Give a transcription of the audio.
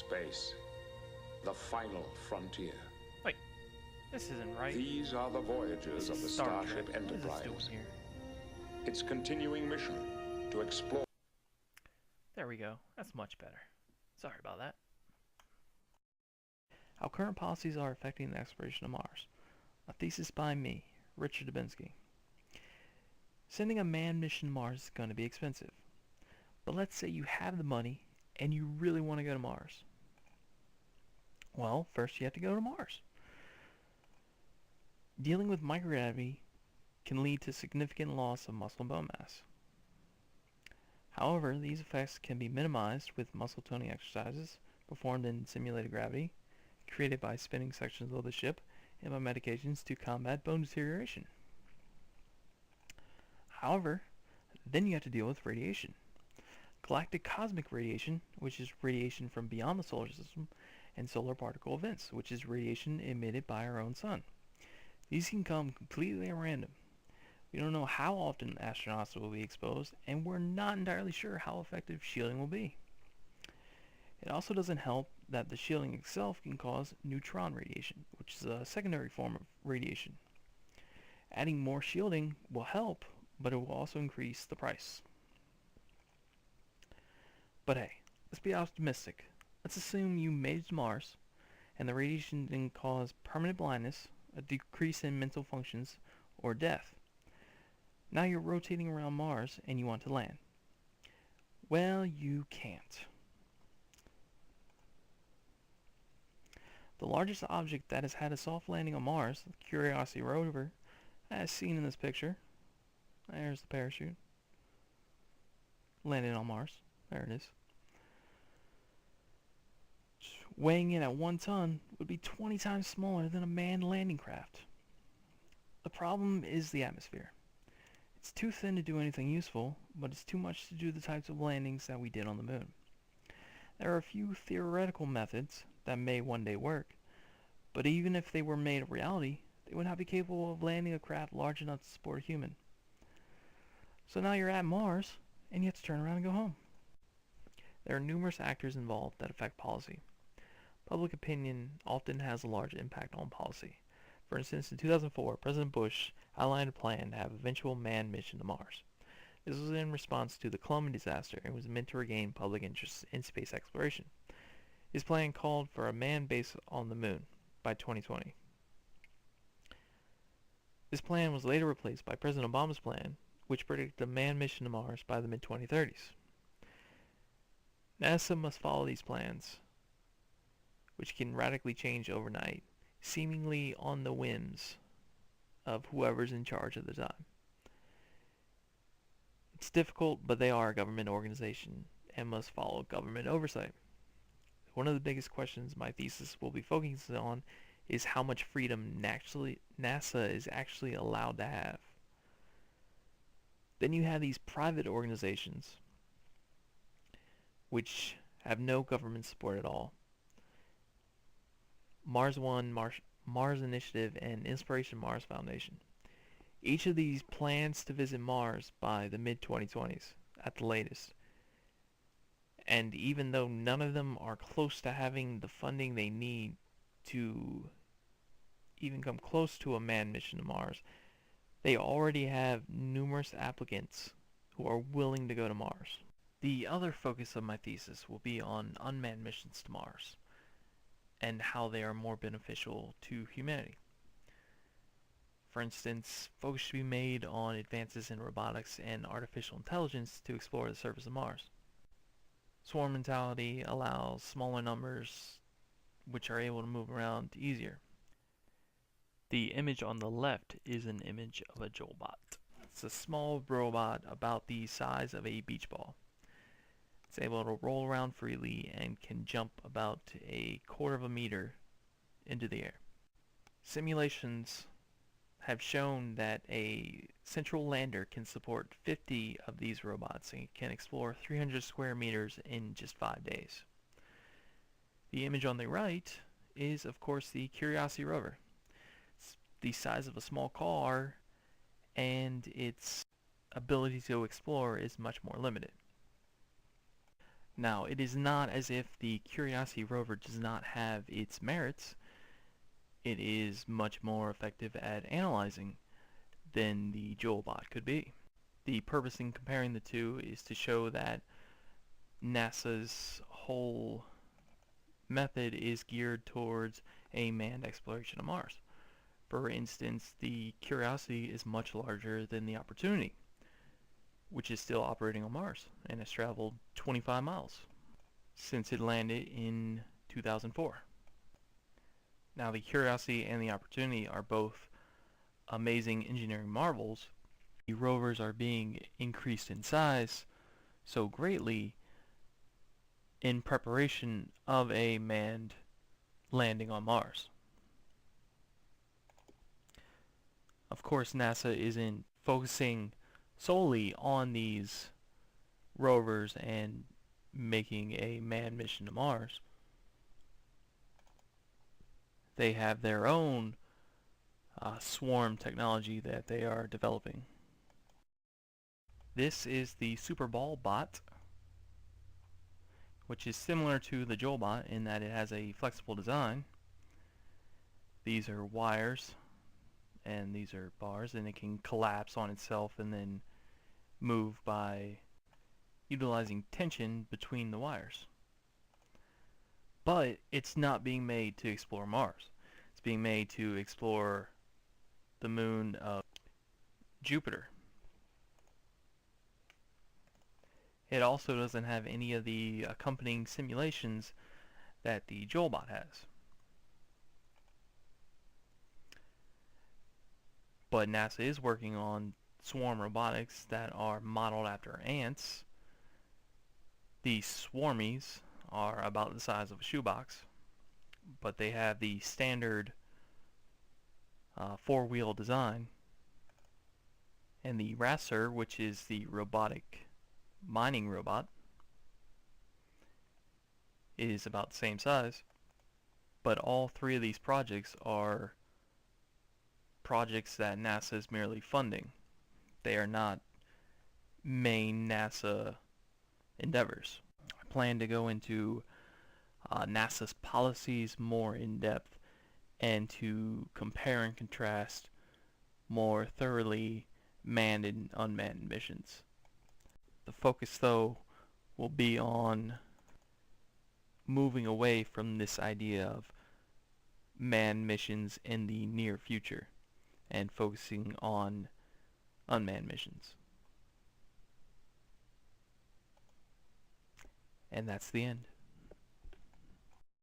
Space, the final frontier. Wait, this isn't right. These are the voyages of the Star Starship Trek. What is Enterprise. this doing here? Its continuing mission to explore. There we go. That's much better. Sorry about that. How current policies are affecting the exploration of Mars. A thesis by me, Richard Dubinsky. Sending a manned mission to Mars is going to be expensive. But let's say you have the money and you really want to go to Mars. Well, first you have to go to Mars. Dealing with microgravity can lead to significant loss of muscle and bone mass. However, these effects can be minimized with muscle toning exercises performed in simulated gravity, created by spinning sections of the ship, and by medications to combat bone deterioration. However, then you have to deal with radiation. Galactic cosmic radiation, which is radiation from beyond the solar system, and solar particle events, which is radiation emitted by our own sun. These can come completely at random. We don't know how often astronauts will be exposed, and we're not entirely sure how effective shielding will be. It also doesn't help that the shielding itself can cause neutron radiation, which is a secondary form of radiation. Adding more shielding will help, but it will also increase the price. But hey, let's be optimistic. Let's assume you made it to Mars, and the radiation didn't cause permanent blindness, a decrease in mental functions, or death. Now you're rotating around Mars and you want to land. Well, you can't. The largest object that has had a soft landing on Mars, the Curiosity rover, as seen in this picture, there's the parachute, landed on Mars, there it is, weighing in at 1 ton, would be 20 times smaller than a manned landing craft. The problem is the atmosphere. It's too thin to do anything useful, but it's too much to do the types of landings that we did on the moon. There are a few theoretical methods that may one day work, but even if they were made a reality, they would not be capable of landing a craft large enough to support a human. So now you're at Mars, and you have to turn around and go home. There are numerous actors involved that affect policy. Public opinion often has a large impact on policy. For instance, in 2004, President Bush outlined a plan to have an eventual manned mission to Mars. This was in response to the Columbia disaster and was meant to regain public interest in space exploration. His plan called for a manned base on the moon by 2020. This plan was later replaced by President Obama's plan, which predicted a manned mission to Mars by the mid-2030s. NASA must follow these plans, which can radically change overnight, seemingly on the whims of whoever's in charge at the time. It's difficult, but they are a government organization and must follow government oversight. One of the biggest questions my thesis will be focusing on is how much freedom NASA is actually allowed to have. Then you have these private organizations which have no government support at all. Mars One, Mars Initiative, and Inspiration Mars Foundation. Each of these plans to visit Mars by the mid-2020s at the latest. And even though none of them are close to having the funding they need to even come close to a manned mission to Mars, they already have numerous applicants who are willing to go to Mars. The other focus of my thesis will be on unmanned missions to Mars and how they are more beneficial to humanity. For instance, focus should be made on advances in robotics and artificial intelligence to explore the surface of Mars. Swarm mentality allows smaller numbers which are able to move around easier. The image on the left is an image of a Joelbot. It's a small robot about the size of a beach ball. It's able to roll around freely and can jump about a quarter of a meter into the air. Simulations have shown that a central lander can support 50 of these robots and can explore 300 square meters in just 5 days. The image on the right is, of course, the Curiosity rover. It's the size of a small car, and its ability to explore is much more limited. Now, it is not as if the Curiosity rover does not have its merits. It is much more effective at analyzing than the JewelBot could be. The purpose in comparing the two is to show that NASA's whole method is geared towards a manned exploration of Mars. For instance, the Curiosity is much larger than the Opportunity, which is still operating on Mars and has traveled 25 miles since it landed in 2004. Now, the Curiosity and the Opportunity are both amazing engineering marvels. The rovers are being increased in size so greatly in preparation of a manned landing on Mars. Of course, NASA isn't focusing solely on these rovers and making a manned mission to Mars. They have their own swarm technology that they are developing. This is the SuperBall bot, which is similar to the JewelBot in that it has a flexible design. These are wires and these are bars, and it can collapse on itself and then move by utilizing tension between the wires. But it's not being made to explore Mars. It's being made to explore the moon of Jupiter. It also doesn't have any of the accompanying simulations that the JewelBot has. But NASA is working on swarm robotics that are modeled after ants. These swarmies are about the size of a shoebox, but they have the standard four-wheel design. And the Raster, which is the robotic mining robot, is about the same size. But all three of these projects are projects that NASA is merely funding. They are not main NASA endeavors. I plan to go into NASA's policies more in depth and to compare and contrast more thoroughly manned and unmanned missions. The focus, though, will be on moving away from this idea of manned missions in the near future and focusing on unmanned missions. And that's the end.